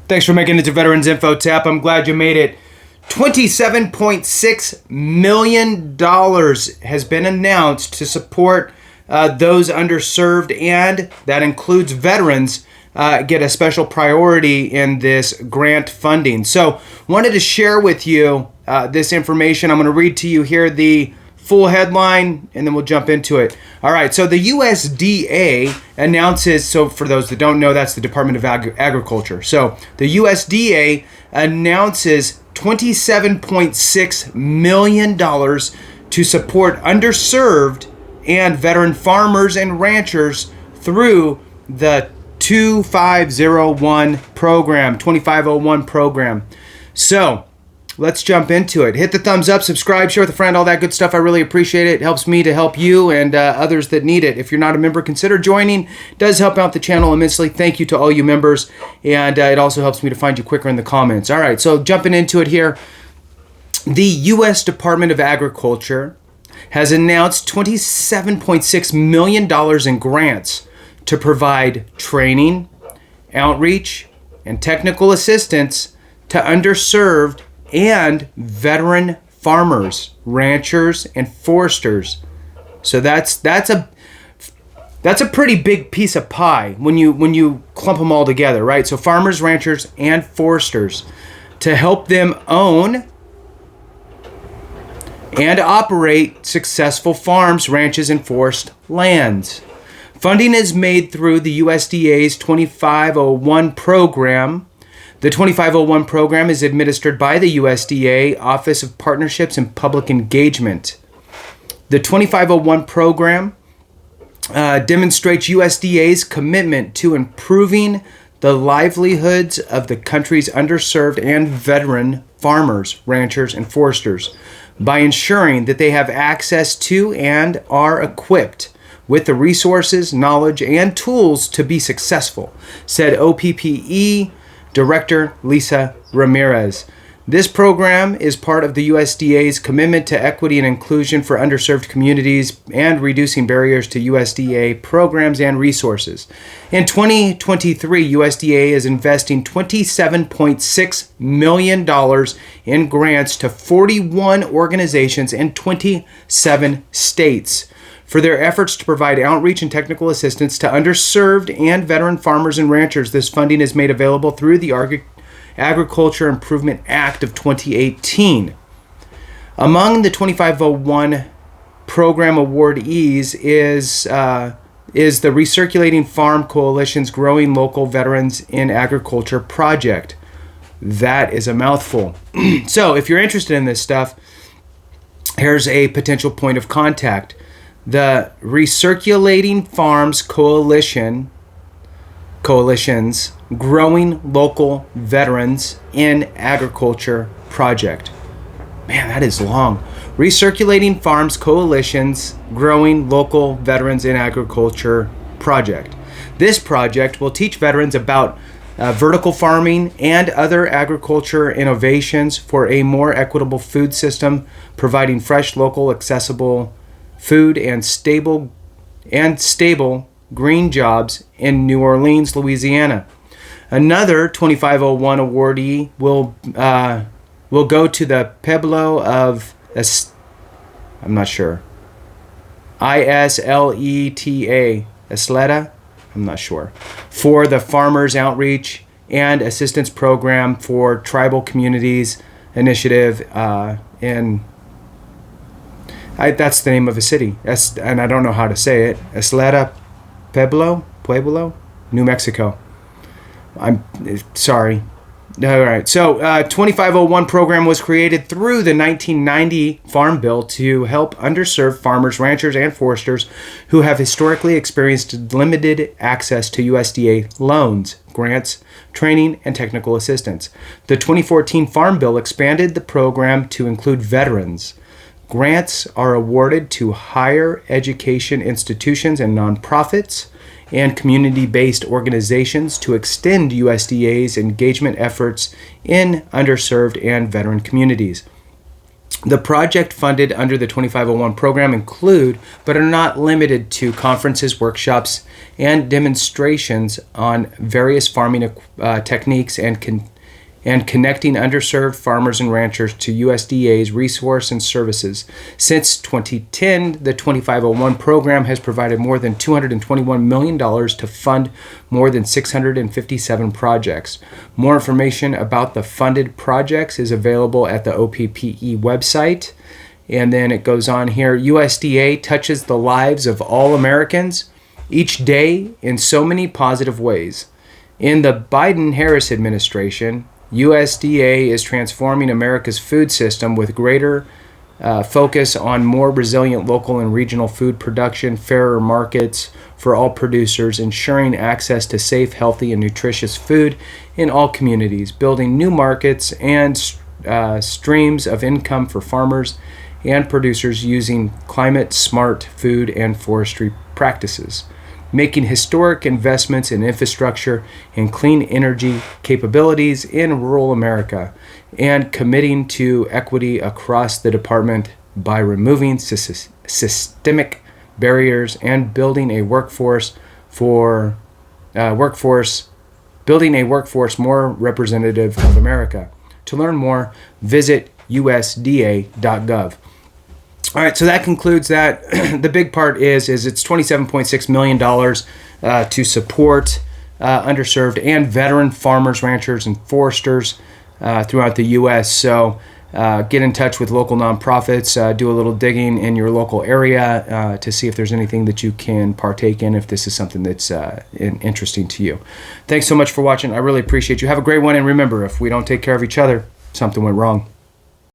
Thanks for making it to Veterans Info Tap. I'm glad you made it. $27.6 million has been announced to support those underserved, and that includes veterans, get a special priority in this grant funding. So wanted to share with you this information. I'm going to read to you here the full headline, and then we'll jump into it. All right, so the USDA announces, so for those that don't know, that's the Department of Agriculture. So the USDA announces $27.6 million to support underserved and veteran farmers and ranchers through the 2501 program. So let's jump into it. Hit the thumbs up, subscribe, share with a friend, all that good stuff. I really appreciate it. It helps me to help you and others that need it. If you're not a member, consider joining. It does help out the channel immensely. Thank you to all you members. And it also helps me to find you quicker in the comments. All right, so jumping into it here. The U.S. Department of Agriculture has announced $27.6 million in grants to provide training, outreach, and technical assistance to underserved and veteran farmers, ranchers, and foresters. So that's a pretty big piece of pie when you clump them all together, right? So farmers, ranchers, and foresters, to help them own and operate successful farms, ranches, and forest lands. Funding is made through the USDA's 2501 program. The 2501 program is administered by the USDA Office of Partnerships and Public Engagement. The 2501 program demonstrates USDA's commitment to improving the livelihoods of the country's underserved and veteran farmers, ranchers, and foresters by ensuring that they have access to and are equipped with the resources, knowledge, and tools to be successful, said OPPE Director Lisa Ramirez. This program is part of the USDA's commitment to equity and inclusion for underserved communities and reducing barriers to USDA programs and resources. In 2023, USDA is investing $27.6 million in grants to 41 organizations in 27 states for their efforts to provide outreach and technical assistance to underserved and veteran farmers and ranchers. This funding is made available through the Agriculture Improvement Act of 2018. Among the 2501 program awardees is the Recirculating Farm Coalition's Growing Local Veterans in Agriculture project. That is a mouthful. So if you're interested in this stuff, here's a potential point of contact. The Recirculating Farms Coalition's Growing Local Veterans in Agriculture project. Man, that is long. Recirculating Farms Coalition's Growing Local Veterans in Agriculture project. This project will teach veterans about vertical farming and other agriculture innovations for a more equitable food system, providing fresh, local, accessible food and stable green jobs in New Orleans, Louisiana. Another 2501 awardee will go to the Pueblo of I'm not sure. Isleta, Isleta, I'm not sure, for the Farmers Outreach and Assistance Program for Tribal Communities Initiative that's the name of a city, and I don't know how to say it. Isleta, Pueblo, New Mexico. I'm sorry. All right. So 2501 program was created through the 1990 Farm Bill to help underserved farmers, ranchers, and foresters who have historically experienced limited access to USDA loans, grants, training, and technical assistance. The 2014 Farm Bill expanded the program to include veterans. Grants are awarded to higher education institutions and nonprofits and community-based organizations to extend USDA's engagement efforts in underserved and veteran communities. The project funded under the 2501 program include, but are not limited to, conferences, workshops, and demonstrations on various farming techniques and connecting underserved farmers and ranchers to USDA's resource and services. Since 2010, the 2501 program has provided more than $221 million to fund more than 657 projects. More information about the funded projects is available at the OPPE website. And then it goes on here. USDA touches the lives of all Americans each day in so many positive ways. In the Biden-Harris administration, USDA is transforming America's food system with greater focus on more resilient local and regional food production, fairer markets for all producers, ensuring access to safe, healthy, and nutritious food in all communities, building new markets and streams of income for farmers and producers using climate-smart food and forestry practices, making historic investments in infrastructure and clean energy capabilities in rural America, and committing to equity across the department by removing systemic barriers and building a workforce more representative of America. To learn more, visit usda.gov. All right, so that concludes that. The big part is it's $27.6 million to support underserved and veteran farmers, ranchers, and foresters throughout the U.S. So get in touch with local nonprofits, do a little digging in your local area to see if there's anything that you can partake in, if this is something that's interesting to you. Thanks so much for watching. I really appreciate you. Have a great one, and remember, if we don't take care of each other, something went wrong.